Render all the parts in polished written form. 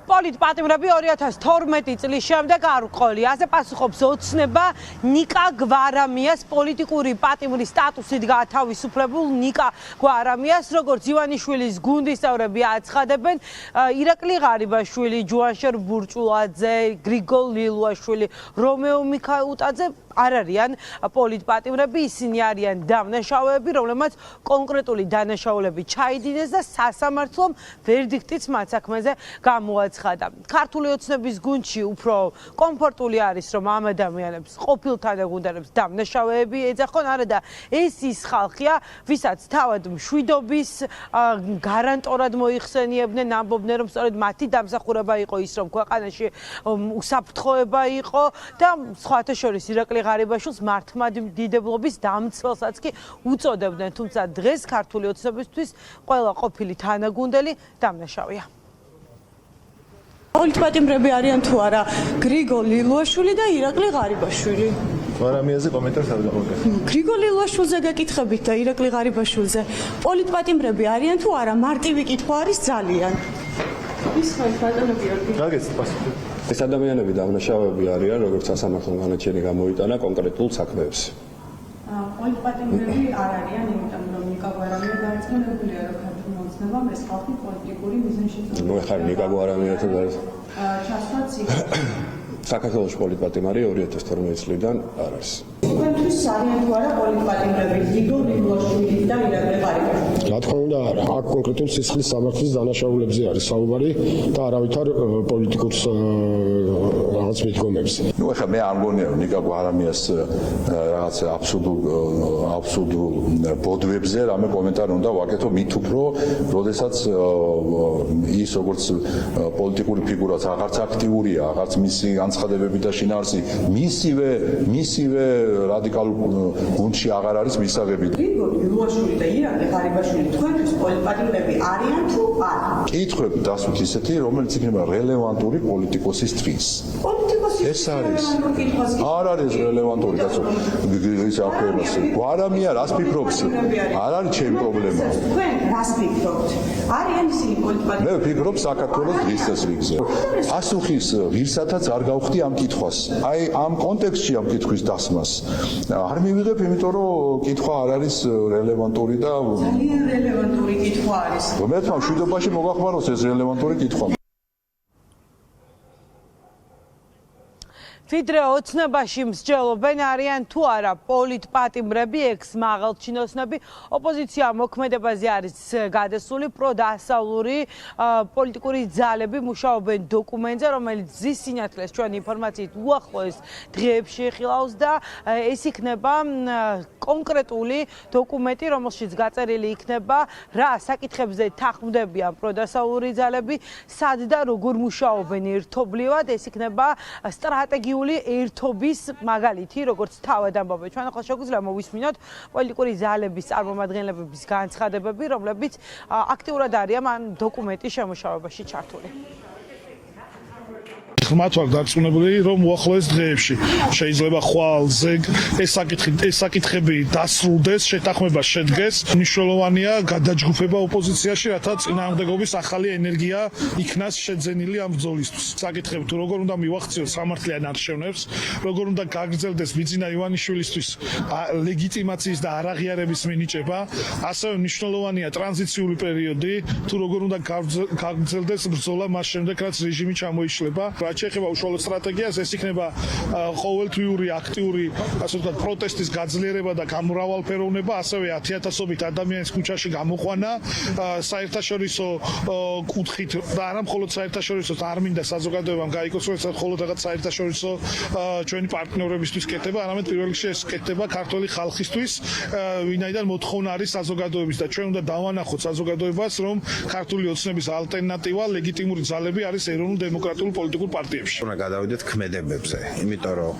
პოლიტპატიმრები 2012 წლის შემდეგ არ უყოლი. ასე პასუხობს ოცნება ნიკა გვარამიას პოლიტიკური პატიმრის სტატუსით გაათავისუფლებულ ნიკა გვარამიას, როგორც ივანიშვილის გუნდის წევრები აცხადებენ, ირაკლი ღარიბაშვილი, ჯუანშერ ბურჭულაძე, გრიგოლ ლილუაშვილი, რომეო მიქაუტაძე არ არიან პოლიტპატიმრები, ისინი არიან დამნაშავეები, რომლებმაც კონკრეტული დანაშაულები ჩაიდინეს და სასამართლომ ვერდიქტიც მათ საქმეზე გამოაცხადა. ქართული ოცნების გუნდში უფრო კომფორტული არის, რომ ამ ადამიანებს ყოფილ თანაგუნდელებს დამნაშავეები ეძახონ, არა და ეს ის ხალხია, ვისაც თავად მშვიდობის გარანტორად მოიხსენიებდნენ, ამბობდნენ, რომ სწორედ მათი დამსახურება იყო ის, რომ ქვეყანაში უსაფრთხოება იყო და სხვათა შორის ირაკლი ღარიბაშვილს მართლმადიდებლობის დამცველსაც კი უწოდებდნენ, თუმცა დღეს ქართული ოცნებისთვის ყველა ყოფილი თანაგუნდელი დამნაშავეა. პოლიტპატიმრები არიან თუ არა გრიგოლ ლილუაშვილი და ირაკლი ღარიბაშვილი. გვარამიაზე კომენტარს არ გაყოლეთ. გრიგოლ ლილუაშვილზე გეკითხებით და ირაკლი ღარიბაშვილზე პოლიტპატიმრები არიან თუ არა, მარტივი კითხვა არის ძალიან. ის ხალხადანები არიან. გაგეცით პასუხი. ეს ადამიანები დამნაშავეები არიან, როგორც სასამართლო განაჩენი გამოიტანა კონკრეტულ საქმეებს. პოლიტპატიმრები არ არიან, იმიტომ რომ ნიკა გვარამია დაარწმუნებულია, რომ ქართულ ოცნებამ ეს ხალხი პოლიტიკური მიზანშეწონილია. ნუ ეხლა ნიკა გვარამიასთან არის. ჩასვაც საქართველოს პოლიტპატიმარი 2012 წლიდან არ არის. თქვენთვის არიან თუ არა პოლიტპატიმრები გრიგოლ ლილუაშვილი და ირაკლი ღარიბაშვილი? რა თქმა უნდა, აქ კონკრეტულ სისხლის სამართლის დანაშაულებზე არის საუბარი და არავითარ პოლიტიკურ რაღაც მიდგომებს. ნუ ეხლა მე არ მგონია რომ ნიკა გვარამიას რაღაც აბსურდულ ბოდვებზე რამე კომენტარი უნდა ვაკეთო, მით უფრო, როდესაც ის როგორც პოლიტიკური ფიგურაც აღარც აქტიურია, აღარც მისი განცხადებები და შინაარსი მისივე რადიკალურ გუნდში აღარ არის მისაღები. გრიგოლ ლილუაშვილი და ირაკლი ღარიბაშვილი თქვენთვის პოლიტპატიმრები არიან თუ არა? კითხვები დასვით ისეთი, რომელიც იქნება რელევანტური პოლიტიკოსის თვლის. ეს არის. არ არის რელევანტური კაცო. ის აღკვებას. გვარამია რას ფიქრობს? არ არის ჩემი პრობლემა. თქვენ რას ფიქრობთ? არიან ისინი პოლიტპატიმრები? მე ვფიქრობ საქართველოს დღის წესრიგზე. პასუხის ღირსათაც არ გავხდი ამ კითხვას. აი ამ კონტექსტში ამ კითხვის დასმას არ მივიღებ, იმიტომ რომ კითხვა არ არის რელევანტური და ძალიან რელევანტური კითხვა არის. მე თვითონ მშვიდობაში მოგახმაროს ეს რელევანტური კითხვა. ვიდრე ოცნებაში მსჯელობენ არიან თუ არა პოლიტპატიმრები, ექს-მაღალჩინოსნები, ოპოზიცია მოქმედებაზე არის გადასული, პროდასავლური პოლიტიკური ძალები მუშაობენ დოკუმენტზე, რომელიც ზის სინათლეს ჩვენ ინფორმაციით უახლოეს დღეებში ხილავს და ეს იქნება კონკრეტული დოკუმენტი, რომელშიც გაწერილი იქნება რა საკითხებზე თანხმდებიან პროდასავლური ძალები, სად და როგორ მუშაობენ ერთობლივად, ეს იქნება სტრატეგიული ერთობის მაგალითი, როგორც თავად ამბობენ. ჩვენ ახლა შეგვიძლია მოვისმინოთ პოლიტიკური ძალების წარმომადგენლების განცხადებები, რომლებიც აქტიურად არიან ამ დოკუმენტის შემუშავებაში ჩართული. მათ ვარ დარწმუნებული, რომ უახლოეს დღეებში შეიძლება ხვალზე ეს საკითხები დასრულდეს, შეთანხმება შედგეს. მნიშვნელოვანია გადაჯგუფება ოპოზიციაში, რათა წინააღმდეგობის ახალი ენერგია იქნას შეძენილი ამ ბრძოლისთვის. საკითხები თუ როგორ უნდა მივახციოს სამართლიან არჩევნებს, როგორ უნდა გაგრძელდეს ბიძინა ივანიშვილისთვის ლეგიტიმაციის და არაღიარების მინიჭება, ასევე მნიშვნელოვანია ტრანზიციული პერიოდი, თუ როგორ უნდა გაგრძელდეს ბრძოლა მას შემდეგ, რაც რეჟიმი ჩამოიშლება. შეეხება უშუალო სტრატეგიას, ეს იქნება ყოველთვიური აქტიური, ასე ვთქვათ, პროტესტის გაძლიერება და გამრავალფეროვნება, ასევე 10,000-ობით ადამიანის ქუჩაში გამოყვანა, საერთაშორისო კუთხით და არა მხოლოდ საერთაშორისო, არ მინდა საზოგადოებამ გაიკოცოს, მხოლოდ რაღაც საერთაშორისო ჩვენი პარტნიორებისთვის კეთება, არამედ პირველ რიგში ეს კეთდება ქართული ხალხისთვის, ვინაიდან მოთხოვნა არის საზოგადოების და ჩვენ უნდა დავანახოთ საზოგადოებას, რომ ქართული ოცნების ალტერნატივა, ლეგიტიმური ძალები არის ეროვნულ დემოკრატიულ პოლიტიკურ პარტიებში. უნდა გადავიდეთ ქმედებებზე, იმიტომ რომ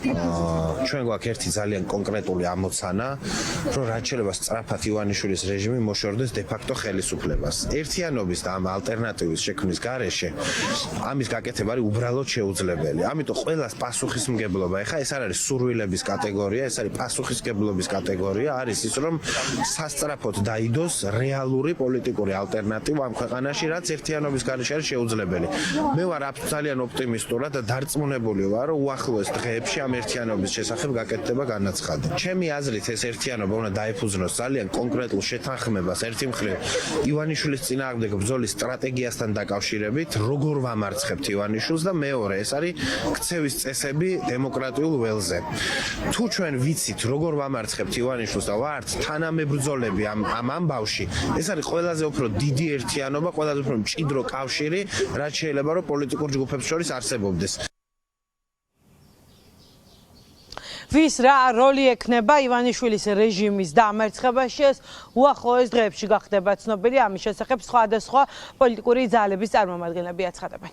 ჩვენ გვაქვს ერთი ძალიან კონკრეტული ამოცანა, რომ რაც შეიძლება სწრაფად ივანიშვილის რეჟიმი მოშორდეს დე-ფაქტო ხელისუფლებას. ერთიანობის და ამ ალტერნატივის შექმნის გარეშე ამის გაკეთება არის უბრალოდ შეუძლებელი. ამიტომ ყველას პასუხისმგებლობა, ეხლა ეს არ არის სურვილების კატეგორია, ეს არის პასუხისმგებლობის კატეგორია, არის ის რომ სასწრაფოდ დაიდოს რეალური პოლიტიკური ალტერნატივა ამ ქვეყანაში, რაც ერთიანობის გარეშე არის შეუძლებელი. მე ვარ ძალიან ოპტიმისტურად და დარწმუნებული ვარ, რომ უახლოეს დღეებში ამ ერთიანობის შესახებ გაკეთდება განაცხადი. ჩემი აზრით ეს ერთიანობა უნდა დაეფუძნოს ძალიან კონკრეტულ შეთანხმებას ერთი მხრივ ივანიშვილის წინააღმდეგ ბრძოლის სტრატეგიასთან დაკავშირებით, როგორ ვამარცხებთ ივანიშვილს და მეორე ეს არის ქცევის წესები დემოკრატიულ ველზე. თუ ჩვენ ვიცით როგორ ვამარცხებთ ივანიშვილს და ვართ თანამებრძოლები ამ ამბავში, ეს არის ყველაზე უფრო დიდი ერთიანობა, ყველაზე უფრო მჭიდრო კავშირი, რაც შეიძლება რომ პოლიტიკურ ჯგუფებს შორის არსებობდეს. ვის რა როლი ექნება ივანიშვილის რეჟიმის დამარცხებაში, ეს უახლოეს დღეებში გახდება ცნობილი. ამის შესახებ სხვადასხვა პოლიტიკური ძალების წარმომადგენლები აცხადებენ.